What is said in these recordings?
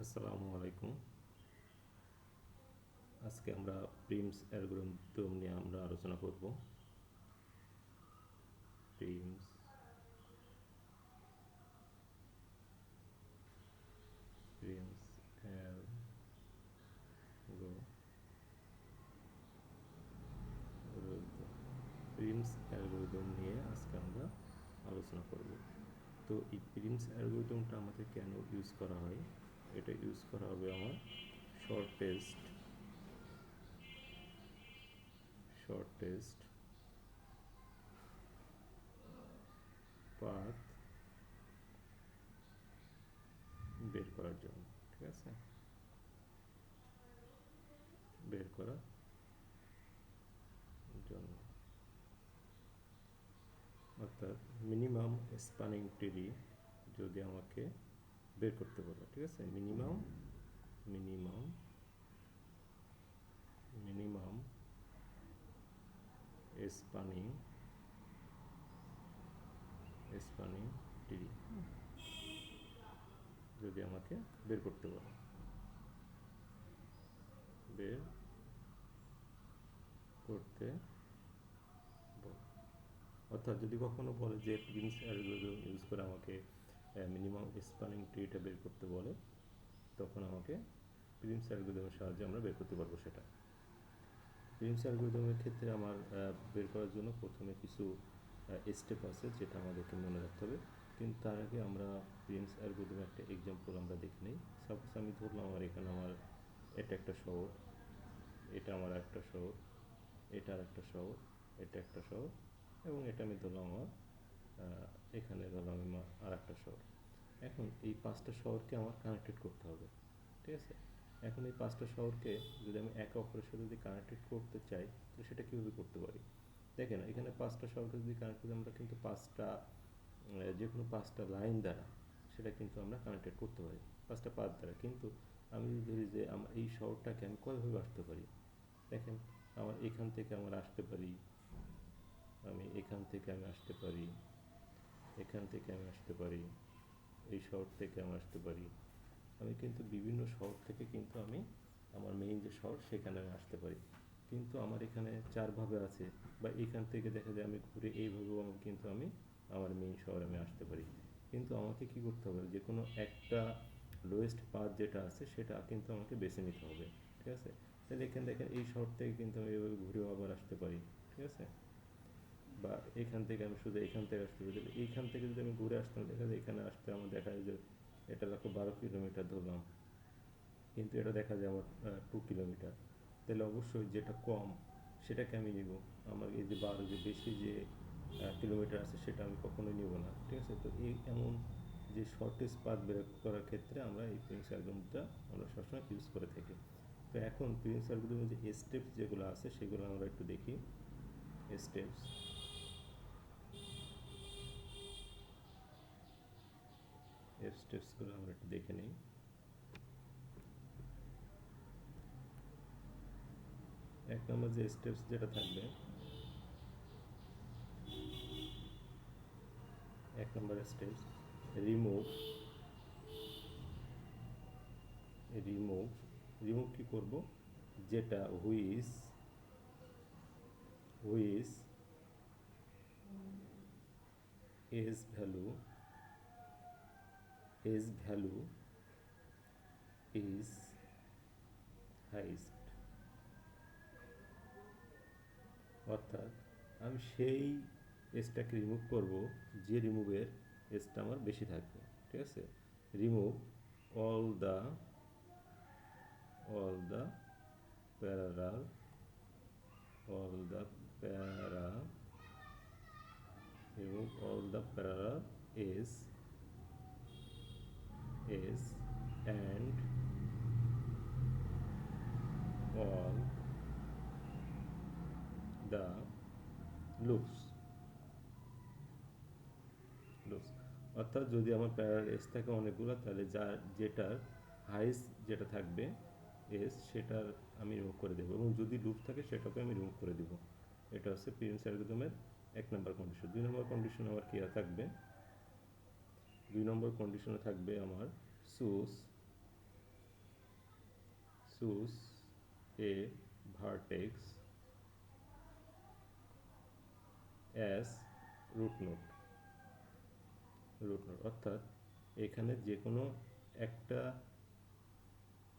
আসসালামু আলাইকুম। আজকে আমরা প্রিমস অ্যালগরিদম নিয়ে আমরা আলোচনা করব। Prim's Prim's algorithm Prim's algorithm নিয়ে আজকে আমরা আলোচনা করব। তো এই প্রিমস অ্যালগরিদমটা আমাদের কেন ইউজ করা হয়, এটা ইউজ করা হবে আমার শর্টেস্ট পাথ বের করার জন্য। ঠিক আছে, বের করার জন্য, অর্থাৎ মিনিমাম স্প্যানিং ট্রি যদি আমাকে বের করতে বলে। ঠিক আছে, minimum minimum minimum spanning spanning tree যদি আমাকে বের করতে বলে, বের করতে বলে। অর্থাৎ যদি কখনো বলে যে প্রিমস অ্যালগরিদম ইউজ করে আমাকে মিনিমাম স্প্যানিং ট্রিটা বের করতে বলে, তখন আমাকে প্রিমস অ্যালগরিদমের সাহায্যে আমরা বের করতে পারবো সেটা। প্রিমস অ্যালগরিদমের ক্ষেত্রে আমার বের করার জন্য প্রথমে কিছু স্টেপ আছে যেটা আমাদেরকে মনে রাখতে হবে। কিন্তু তার আগে আমরা প্রিমস অ্যালগরিদমের একটা এক্সাম্পল আমরা দেখে নিই। সাপোজ আমি ধরলাম আমার এটা একটা শহর, এটা আমার একটা শহর, এটা আর একটা শহর, এটা একটা শহর, এবং এটা আমি ধরলাম এখানে ধরলাম আমার আর একটা শহর। এখন এই পাঁচটা শহরকে আমার কানেক্টেড করতে হবে। ঠিক আছে, এখন এই পাঁচটা শহরকে যদি আমি একে অপরের সাথে যদি কানেক্টেড করতে চাই, তো সেটা কীভাবে করতে পারি? দেখেন, এখানে পাঁচটা শহরকে যদি কানেক্ট করি, আমরা কিন্তু যে কোনো পাঁচটা লাইন দ্বারা সেটা কিন্তু আমরা কানেক্টেড করতে পারি, পাঁচটা পাথ দ্বারা। কিন্তু আমি যদি ধরি যে আমার এই শহরটাকে আমি কয়ভাবে আসতে পারি, দেখেন, আমার এখান থেকে আমার আসতে পারি, আমি এখান থেকে আমি আসতে পারি, এখান থেকে আমি আসতে পারি, এই শহর থেকে আমি আসতে পারি। আমি কিন্তু বিভিন্ন শহর থেকে কিন্তু আমি আমার মেইন যে শহর সেখানে আমি আসতে পারি। কিন্তু আমার এখানে চারভাবে আছে, বা এখান থেকে দেখা যায় আমি ঘুরে এইভাবেও কিন্তু আমি আমার মেইন শহরে আমি আসতে পারি। কিন্তু আমাকে কি করতে হবে, যে কোনো একটা লোয়েস্ট পাথ যেটা আছে সেটা কিন্তু আমাকে বেছে নিতে হবে। ঠিক আছে, তাহলে এখানে দেখেন এই শহর থেকে কিন্তু আমি এইভাবে ঘুরেও আবার আসতে পারি। ঠিক আছে, বা এখান থেকে আমি শুধু এখান থেকে আসতে পারি। এইখান থেকে যদি আমি ঘুরে আসতাম, দেখা যায় এখানে আসতে আমার দেখা যায় যে এটা লক্ষ্য 12 কিলোমিটার ধরলাম, কিন্তু এটা দেখা যায় আমার 2 কিলোমিটার। তাহলে অবশ্যই যেটা কম সেটাকে আমি নিব। আমার এই যে 12 যে বেশি যে কিলোমিটার আছে সেটা আমি কখনোই নিব না। ঠিক আছে, তো এই এমন যে শর্টেস্ট পাথ বের করার ক্ষেত্রে আমরা এই প্রিন্স অ্যালগরিদমটা আমরা সবসময় ইউজ করে থাকি। তো এখন প্রিন্স অ্যালগরিদমের যে স্টেপস যেগুলো আছে সেগুলো আমরা একটু দেখি। স্টেপস স্টেপসগুলো আমরা একটু দেখে নিই। এক নম্বর যে স্টেপস যেটা থাকবে, এক নম্বর স্টেপস রিমুভ রিমুভ রিমুভ কি করব, যেটা হুইস এজ ভ্যালু ইজ হাইস্ট। অর্থাৎ আমি সেই এজটাকে রিমুভ করব যে রিমুভের এজটা আমার বেশি থাকবে। ঠিক আছে, remove all the all the parallel all the প্যারা remove all the parallel is and all the loops অর্থাৎ যদি আমার প্যারালাল এস থাকে অনেকগুলো, তাহলে যেটার হাইস্ট যেটা থাকবে এস সেটার আমি রিমুভ করে দেবো, এবং যদি লুপ থাকে সেটাকে আমি রিমুভ করে দেবো। এটা হচ্ছে প্রিন্স অ্যালগরিদমের 1 নম্বর কন্ডিশন। 2 নম্বর কন্ডিশন আমার কী থাকবে, 2 নম্বর কন্ডিশনে থাকবে আমার choose choose a vertex as root node অর্থাৎ এখানে যে কোনো একটা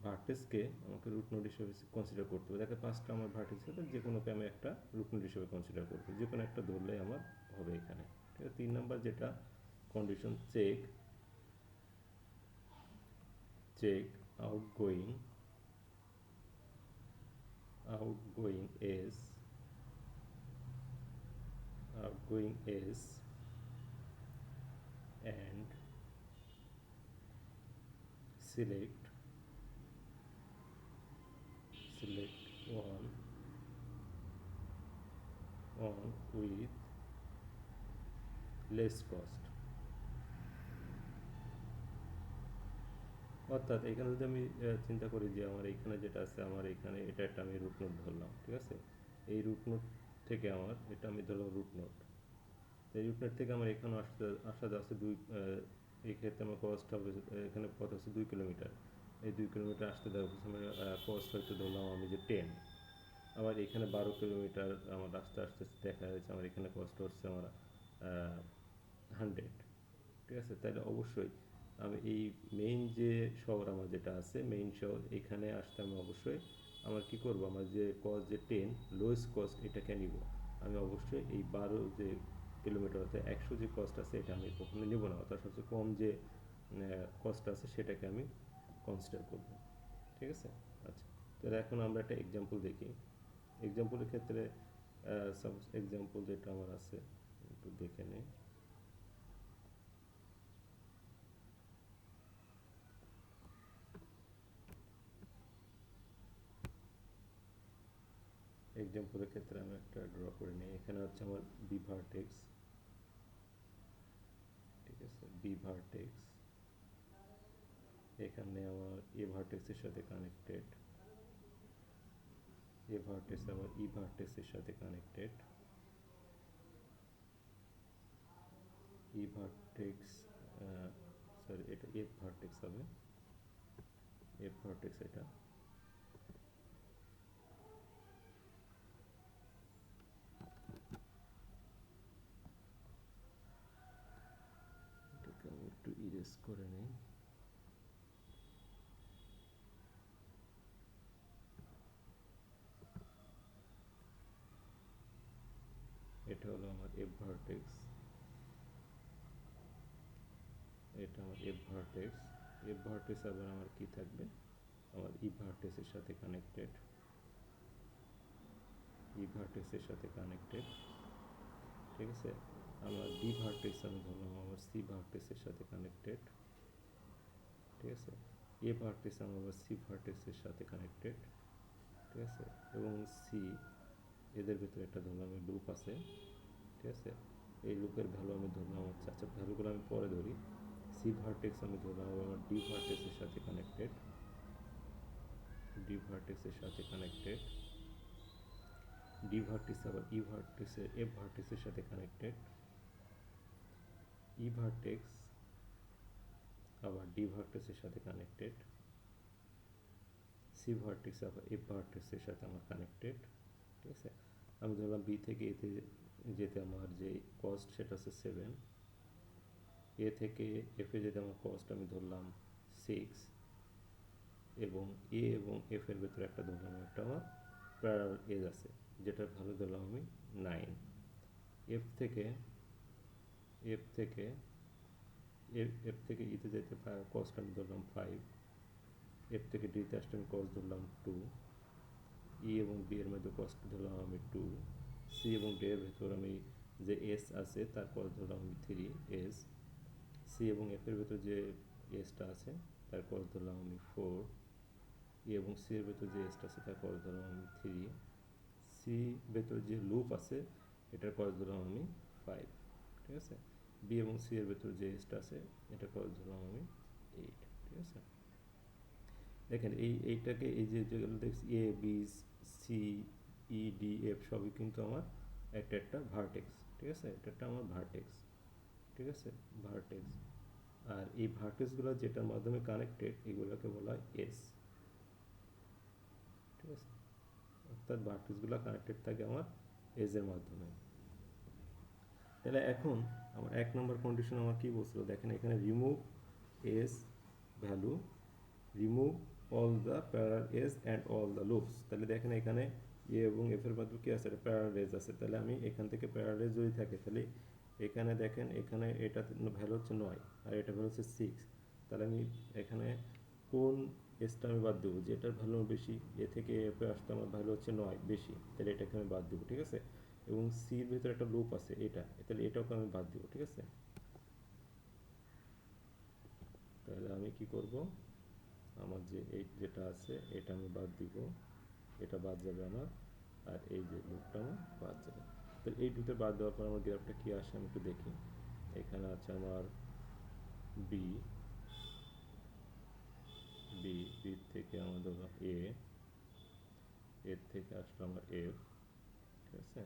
ভার্টেক্সকে আমাকে রুট নোড হিসেবে কনসিডার করতে হবে। দেখে 5টা আমার ভার্টেক্স আছে, যে কোনোকে আমি একটা রুট নোড হিসেবে কনসিডার করবো, যে কোনো একটা ধরলেই আমার হবে এখানে। ঠিক আছে, 3 নাম্বার যেটা condition, check outgoing S and select one with less cost। অর্থাৎ এখানে যদি আমি চিন্তা করি যে আমার এখানে যেটা আছে, আমার এখানে এটা একটা আমি রুট নোড ধরলাম, ঠিক আছে, এই রুট নোড থেকে আমার এটা আমি ধরলাম রুট নোড, এই রুট নোড থেকে আমার এখানে আসতে আছে এই ক্ষেত্রে আমার কস্ট হবে, এখানে পথ হচ্ছে 2 কিলোমিটার, এই 2 কিলোমিটার আসতে দেওয়া আমার কস্ট হয়তো ধরলাম আমি যে 10। আবার এখানে 12 কিলোমিটার আমার রাস্তা আসতে দেখা যাচ্ছে আমার এখানে কষ্ট হচ্ছে আমার 100। ঠিক আছে, তাহলে অবশ্যই আমি এই মেইন যে শহর আমার যেটা আছে, মেইন শহর, এখানে আসতে আমি অবশ্যই আমার কি করব, আমার যে কস্ট যে 10 লোয়েস্ট কস্ট এটাকে নিব। আমি অবশ্যই এই 12 যে কিলোমিটার হতে 100 যে কস্ট আছে এটা আমি কখনো নেব না, অর্থাৎ সবচেয়ে কম যে কস্ট আছে সেটাকে আমি কনসিডার করব। ঠিক আছে, আচ্ছা, তাহলে এখন আমরা একটা এক্সাম্পল দেখি। এক্সাম্পলের ক্ষেত্রে এক্সাম্পল যেটা আমার আছে একটু দেখে নিই। এক্সাম্পলের ক্ষেত্রে আমি একটা ড্র করে নিই। এখানে হচ্ছে আমার বি ভার্টেক্স, ঠিক আছে, বি ভার্টেক্স, এখানে আমার এ ভার্টেক্সের সাথে কানেক্টেড, এ ভার্টেক্স আবার ই ভার্টেক্সের সাথে কানেক্টেড, ই ভার্টেক্স সরি এটা এফ ভার্টেক্স হবে, এফ ভার্টেক্স এটা, এটাকে আমি একটু ইরেজ করে নিই। এটা হলো আমার এফ ভার্টেক্স, এটা আমার এফ ভার্টেক্স, এফ ভার্টেক্স আবার আমার কি থাকবে, আমার ই ভার্টেক্সের সাথে কানেক্টেড, ই ভার্টেক্সের সাথে কানেক্টেড। ঠিক আছে, আমার বি ভার্টেক্স আমি ধরলাম আমার সি ভার্টেক্সের সাথে কানেক্টেড। ঠিক আছে, এ ভার্টেক্স আমার আবার সি ভার্টেক্সের সাথে কানেক্টেড। ঠিক আছে, এবং সি এদের ভিতরে একটা ধরলাম আমি লুপ আছে। ঠিক আছে, এই লুপের ভ্যালু আমি ধরলাম হচ্ছে, আচ্ছা ভ্যালুগুলো আমি পরে ধরি। সি ভার্টেক্স আমি ধরলাম আমার ডি ভার্টেক্সের সাথে কানেক্টেড, ডি ভার্টেক্সের সাথে কানেক্টেড, ডি ভার্টেক্স আবার ই ভার্টেক্সের এফ ভার্টেক্সের সাথে কানেক্টেড, ই ভার্টেক্স আবার ডি ভার্টেক্সের সাথে কানেক্টেড, সি ভার্টেক্স আবার এফ ভার্টেক্সের সাথে আমার কানেক্টেড। ঠিক আছে, আমি ধরলাম বি থেকে এতে যেতে আমার যে কস্ট সেটা হচ্ছে 7, এ থেকে এফে যেতে আমার কস্ট আমি ধরলাম 6, এবং এ এবং এফ এর ভেতরে একটা ধরলাম একটা আমার প্যারালাল এজ আছে যেটার ভ্যালু ধরলাম আমি 9। এফ থেকে এফ থেকে এফ থেকে ইতে যেতে কস্ট আমি ধরলাম 5, এফ থেকে ডিতে আসতে আমি কস্ট ধরলাম 2, ই এবং বি এর মধ্যে কস্ট ধরলাম আমি 2, সি এবং ডি এর ভেতর আমি যে এস আছে তার কস্ট ধরলাম আমি 3 এস, সি এবং এফ এর ভেতর যে এসটা আছে তার কস্ট ধরলাম আমি 4, ই এবং সি এর ভেতর যে এসটা আছে তার কস্ট ধরলাম আমি 3, সি ভেতর যে লুপ আছে এটার কস্ট ধরলাম আমি 5। ঠিক আছে, বি এবং সি এর ভেতর যে এসটা আছে এটা কস্ট ধরলাম আমি 8। ঠিক আছে, দেখেন এইটাকে এই যেগুলো দেখছি A B C E D F সবই কিন্তু আমার একটা একটা ভার্টেক্স। ঠিক আছে, এটা একটা আমার ভার্টেক্স। ঠিক আছে, ভার্টেক্স, আর এই ভার্টেক্সগুলো যেটার মাধ্যমে কানেক্টেড এগুলোকে বলা হয় এস। ঠিক আছে, অর্থাৎ ভার্টেক্সগুলো কানেক্টেড থাকে আমার এজের মাধ্যমে। তাহলে এখন আমার 1 নম্বর কন্ডিশন আমার কী বলছিল দেখেন, এখানে remove edge value, remove all the parallel edge and all the loops. তাহলে দেখেন এখানে এ এবং এফ এর মধ্যে কী আছে, এটা প্যারাল এজ আছে। তাহলে আমি এখান থেকে প্যারাল এজ যদি থাকে, তাহলে এখানে দেখেন এখানে এটা ভ্যালু হচ্ছে 9 আর এটা ভ্যালু হচ্ছে 6। তাহলে আমি এখানে কোন এজটা আমি বাদ দেবো, যেটার ভ্যালু বেশি, এ থেকে এফে আসতে আমার ভ্যালু হচ্ছে 9 বেশি, তাহলে এটাকে আমি বাদ দেবো, ঠিক আছে। এবং সির ভিতরে একটা লুপ আছে এটা, তাহলে এটাকে আমি বাদ দেবো, ঠিক আছে। তাহলে আমি কি করব, আমার যে এই যেটা আছে এটা আমি বাদ দিব, এটা বাদ যাবে আমার, আর এই যে লুপটা আমার বাদ যাবে। তাহলে এই দুটো বাদ দেওয়ার পর আমার গ্রাফটা কী আসে আমি একটু দেখি। এখানে আছে আমার বি, বি, বি থেকে আমার ধরো এ, এর থেকে আসলো আমার এফ, ঠিক আছে।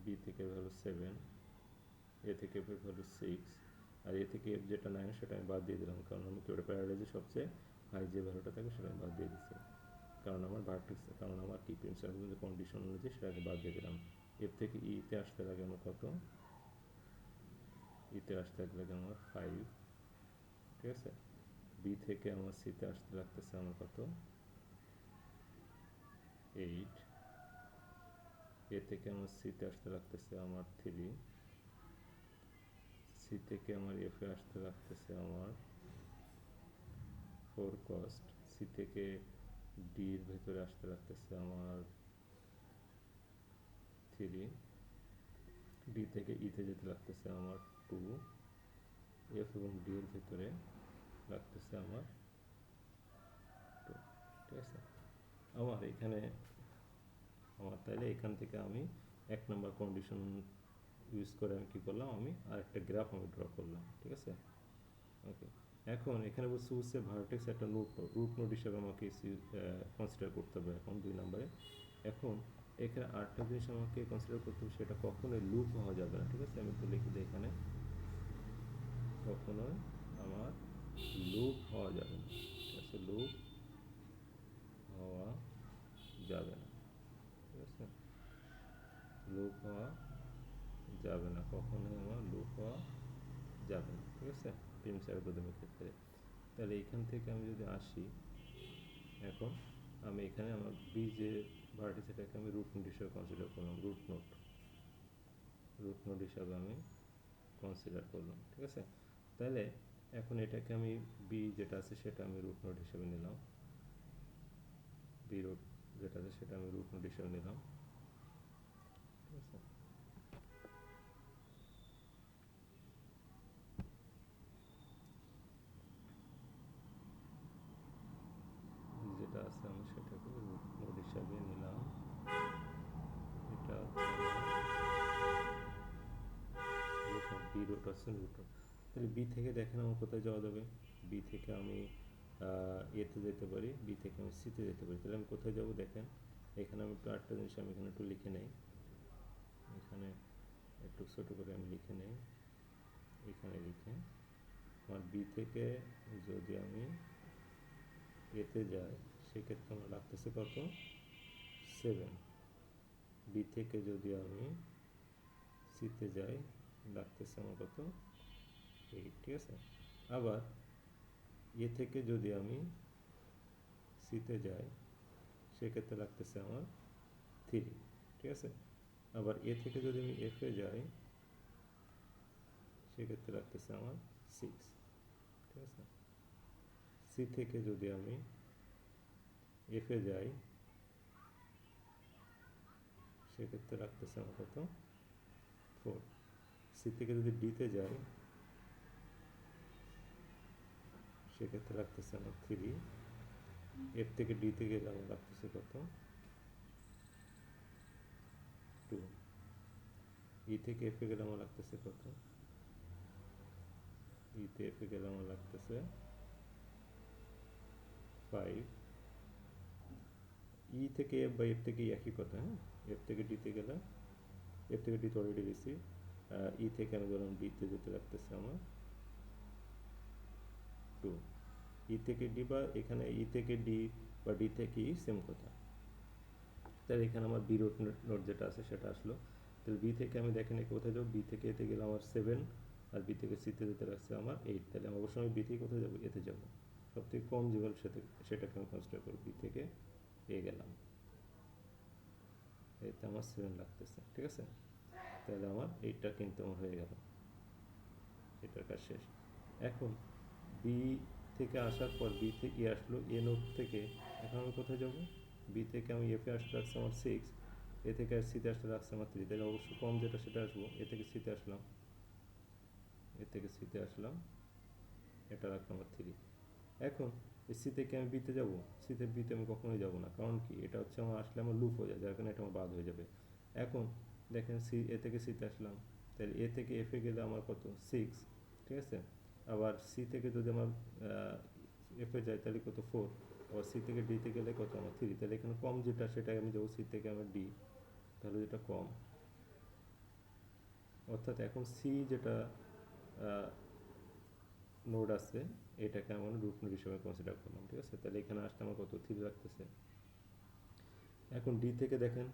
বি থেকে ভ্যালু 7, এ থেকে এফ এর ভ্যালু 6, আর এ থেকে এফ যেটা 9 সেটা আমি বাদ দিয়ে দিলাম, কারণ আমি কি ওটা প্যারালাইজে সবচেয়ে হাই যে ভ্যালুটা থাকে সেটা আমি বাদ দিয়ে দিচ্ছি, কারণ আমার ভার্টেক্স, কারণ আমার কি প্রিন্সিপাল যে কন্ডিশন অনুযায়ী সেটাকে বাদ দিয়ে দিলাম। এফ থেকে ইতে আসতে লাগে আমার কত, ইতে আসতে লাগে আমার 5, ঠিক আছে। বি থেকে আমার সিতে আসতে লাগতেছে আমার কত, 8, এ থেকে আমার সিতে আসতে লাগতেছে আমার 3, সি থেকে আমার এফে আসতে লাগতেছে আমার 4 কস্ট, সি থেকে ডির ভেতরে আসতে লাগতেছে আমার 3, ডি থেকে ইতে যেতে লাগতেছে আমার 2, এফ এবং ডি এর ভেতরে লাগতেছে আমার 2, ঠিক আছে। আমার এখানে আমার তাইলে এখান থেকে আমি 1 নম্বর কন্ডিশন ইউজ করে আমি কী করলাম, আমি আরেকটা গ্রাফ আমি ড্র করলাম, ঠিক আছে। ওকে, এখন এখানে বলছে হচ্ছে ভার্টেক্স একটা রুট নোড হিসেবে আমাকে কনসিডার করতে হবে এখন 2 নম্বরে। এখন এখানে আরেকটা জিনিস আমাকে কনসিডার করতে হবে, সেটা কখনোই লুপ হওয়া যাবে না, ঠিক আছে। আমি তো লিখে দিই এখানে, কখনোই আমার লুপ হওয়া যাবে না, ঠিক আছে, লুপ হওয়া যাবে না, ঠিক আছে, লুপ হওয়া যাবে না, কখনোই আমার লুপ হওয়া যাবে না, ঠিক আছে, প্রিন্স অ্যালগরিদমের ক্ষেত্রে। তাহলে এইখান থেকে আমি যদি আসি, এখন আমি এখানে আমার বি যে ভার্টেক্স এটাকে আমি রুট নোড হিসেবে কনসিডার করলাম, রুট নোড হিসাবে আমি কনসিডার করলাম, ঠিক আছে। তাহলে এখন এটাকে আমি বি যেটা আছে সেটা আমি রুট নোড হিসেবে নিলাম, বি রুট যেটা আছে সেটা আমি রুট নোড হিসেবে নিলাম, ঠিক আছে। যেটা আছে আমি সেটাকে রুট নোড হিসাবে নিলাম, এটা বি রুট আছে রুট নোড। তাহলে বি থেকে দেখেন আমার কোথায় যাওয়া যাবে, বি থেকে আমি এতে যেতে পারি, বি থেকে আমি সিতে যেতে পারি। তাহলে আমি কোথায় যাব দেখেন, এখানে আমি একটু আরেকটা জিনিস আমি এখানে একটু লিখে নেই, এখানে একটু ছোটো করে আমি লিখে নেই, এখানে লিখে আমার বি থেকে যদি আমি এতে যাই সেক্ষেত্রে আমার লাগতেছে কত, 7, বি থেকে যদি আমি সিতে যাই লাগতেছে আমার কত, 8, ঠিক আছে। আবার এ থেকে যদি আমি সিতে যাই সেক্ষেত্রে লাগতেছে আমার 3, ঠিক আছে। আবার এ থেকে যদি আমি এফে যাই সেক্ষেত্রে লাগতেছে আমার 6, ঠিক আছে। সি থেকে যদি আমি এফে যাই সেক্ষেত্রে লাগতেছে আমার কত, 4, সি থেকে যদি ডিতে যাই সেক্ষেত্রে লাগতেছে আমার 3, এফ থেকে ডিতে গেলে আমার লাগতেছে কত, 2, ই থেকে এফে গেলে আমার লাগতেছে কত, ইতে এফে গেলে আমার লাগতেছে 5, ই থেকে এফ বা এফ থেকে একই কথা, হ্যাঁ, এফ থেকে ডিতে গেলে, এফ থেকে ডিতে অলরেডি গেছি, ই থেকে আমি ধরলাম ডিতে যেতে লাগতেছে আমার 2, ই থেকে ডি বা এখানে ই থেকে ডি বা ডি থেকে ই সেম কথা। তাহলে এখানে আমার বি রুট নোট যেটা আছে সেটা আসলো। তাহলে বি থেকে আমি দেখেন কোথায় যাবো, বি থেকে এতে গেলে আমার 7, আর বি থেকে সিতে যেতে লাগছে আমার 8। তাহলে আমি অবশ্যই আমি বি থেকে কোথায় যাবো, এতে যাবো। সব থেকে কম যে ভ্যালু সেটাকে আমি কনসিডার করি। বি থেকে এ গেলাম, এতে আমার 7 লাগতেছে, ঠিক আছে। তাহলে আমার এইটা কিন্তু আমার হয়ে গেল, এটার কাজ শেষ। এখন বি থেকে আসার পর বি থেকে আসলো এ নোট থেকে, এখন আমি কোথায় যাব, বি থেকে আমি এফে আসতে লাগছে আমার 6, এ থেকে আর সিতে আসতে লাগছে আমার 3। তাহলে অবশ্যই কম যেটা সেটা আসবো। এ থেকে সিতে আসলাম, এ থেকে সিতে আসলাম, এটা রাখলাম আমার 3। এখন এই সি থেকে আমি বিতে যাবো, সি থেকে বিতে আমি কখনোই যাবো না, কারণ কি এটা হচ্ছে আমার আসলে আমার লুপ হয়ে যায়, যার কারণে এটা আমার বাদ হয়ে যাবে। এখন দেখেন সি, এ থেকে সিতে আসলাম, তাহলে এ থেকে এফে গেলে আমার কত, 6, ঠিক আছে। আবার সি থেকে যদি আমার এফে যায় তাহলে কত, 4। আবার সি থেকে ডিতে গেলে কত, আমার 3। তাহলে এখানে কম যেটা সেটা আমি যাবো সি থেকে আমার ডি, তাহলে যেটা কম, অর্থাৎ এখন সি যেটা নোড আছে এটাকে আমার রুট নোড হিসেবে কনসিডার করলাম, ঠিক আছে। তাহলে এখানে আসতে আমার কত, 3 লাগতেছে। এখন ডি থেকে দেখেন,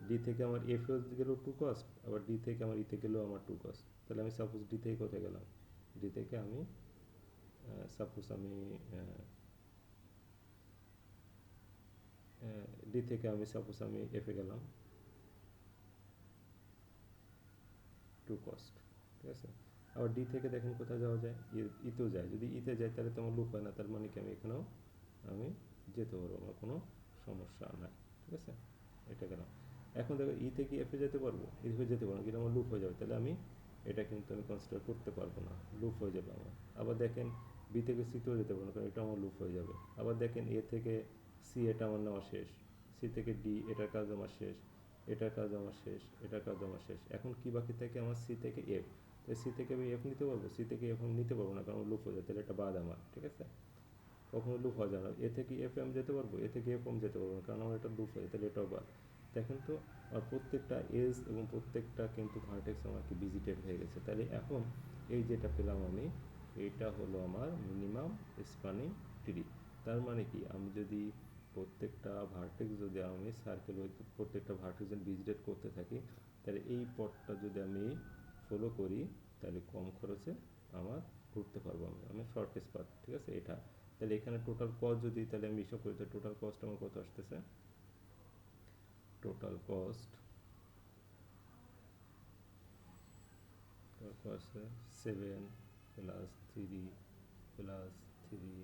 ডি থেকে আমার এফ গেলেও 2 কস্ট, আবার ডি থেকে আমার ইতে গেলেও আমার 2 কস্ট। তাহলে আমি সাপোজ ডি থেকে কোথায় গেলাম, ডি থেকে আমি সাপোজ আমি ডি থেকে আমি সাপোজ আমি এফে গেলাম 2 কস্ট, ঠিক আছে। আবার ডি থেকে দেখেন কোথায় যাওয়া যায়, ইতেও যায়। যদি ইতে যায় তাহলে তো আমার লুপ হয় না, তার মানে কি আমি এখানেও আমি যেতে পারবো, আমার কোনো সমস্যা নাই, ঠিক আছে। এটা গেলাম। এখন দেখো ই থেকে এফে যেতে পারবো, এফে যেতে পারবো, কিন্তু আমার লুপ হয়ে যাবে, তাহলে আমি এটা কিন্তু আমি কনসিডার করতে পারবো না, লুপ হয়ে যাবে আমার। আবার দেখেন বি থেকে সিতেও যেতে পারবো না, কারণ এটা আমার লুপ হয়ে যাবে। আবার দেখেন এ থেকে সি, এটা আমার নেওয়া শেষ। সি থেকে ডি, এটার কাজ আমার শেষ, এটার কাজ আমার শেষ, এটার কাজ আমার শেষ। এখন কি বাকি থাকে আমার, সি থেকে এফ। তাই সি থেকে আমি এফ নিতে পারবো, সি থেকে এফ আমি নিতে পারবো না, কারণ লুপ হয়ে যায়, তাহলে এটা বাদ আমার, ঠিক আছে। কখনো লুপ হওয়া যায় না। এ থেকে এফ আমি যেতে পারবো, এ থেকে এফ আমি যেতে পারবো না, কারণ আমার এটা লুপ হয়ে যায়, তাহলে এটাও বাদ। দেখেন তো আর প্রত্যেকটা এজ এবং প্রত্যেকটা কিন্তু ভার্টেক্স আমার কি ভিজিটেড হয়ে গেছে। তাহলে এখন এই যেটা পেলাম আমি, এইটা হলো আমার মিনিমাম স্প্যানিং ট্রি। তার মানে কি, আমি যদি প্রত্যেকটা ভার্টেক্স যদি আমি সার্কেল প্রত্যেকটা ভার্টেক্স ভিজিটেড করতে থাকি, তাহলে এই পথটা যদি আমি ফলো করি, তাহলে কম খরচে আমার ঘুরতে পারবো, আমি শর্টেস্ট পাথ, ঠিক আছে এটা। তাহলে এখানে টোটাল কস্ট যদি তাহলে আমি হিসাব করি, তাহলে টোটাল কস্ট আমার কত আসতেছে, total cost 7 plus 3 plus 3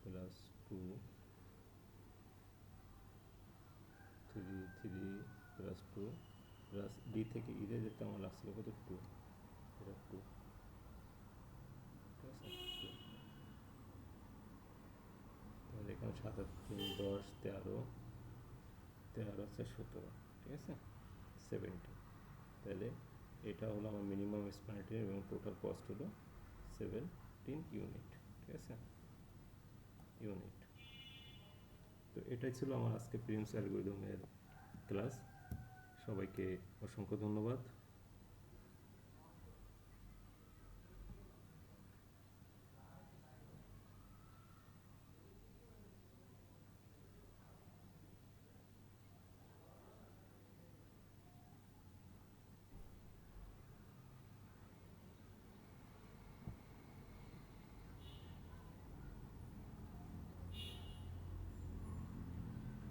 plus 2, 3 plus 2 plus D থেকে ইতে যেতে আমার লাগছিল কত, 2, এটা 2, ঠিক আছে। তাহলে এখানে 7 আর 3 10 13, 13 হচ্ছে 17, ঠিক আছে, 70। তাহলে এটা হলো আমার মিনিমাম স্প্যানিটি এবং টোটাল কস্ট হলো 17 ইউনিট, ঠিক আছে, ইউনিট। তো এটাই ছিল আমার আজকে প্রিমস অ্যালগরিদমের ক্লাস। সবাইকে অসংখ্য ধন্যবাদ।